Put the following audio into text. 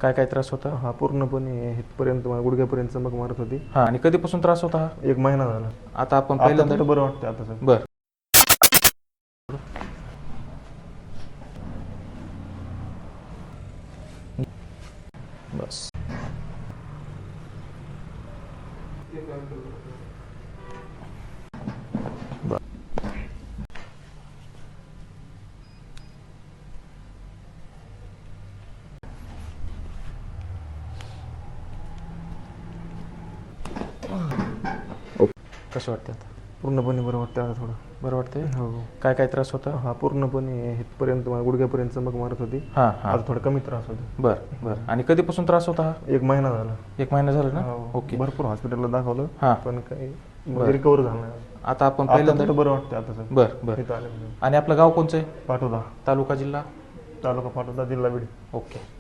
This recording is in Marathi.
काय काय त्रास होता? हा पूर्णपणे इथपर्यंत गुडघ्यापर्यंत चमक मारत होती. हा, आणि कधीपासून त्रास होता हा? 1 महिना झाला. आता आपण आता पहिल्यांदा थोडं बरं वाटतं आता सर. बर बस. बर. कसं वाटतं आता? पूर्णपणे बरं वाटतं आता थोडं. बरं वाटतंय? हो. काय काय त्रास होता? हा पूर्णपणे इथपर्यंत गुडघ्यापर्यंत चमक मारत होती. हां हां. आता थोडं कमी त्रास होतो. बरं बरं. आणि कधीपासून त्रास होता हा? 1 महिना झाला. 1 महिना झाला ना? हो. ओके. भरपूर हॉस्पिटलला दाखवलं. हां. पण काही बरं. रिकवर झालं नाही. आता आपण आता पहिल्यांदा थोडं बरं वाटतं आता सर. बरं बरं. इथं आल्यानंतर. आणि आपलं गाव कोणचं आहे? पाटोदा तालुका जिल्हा? तालुका पाटोदा जिल्हा बीड. ओके.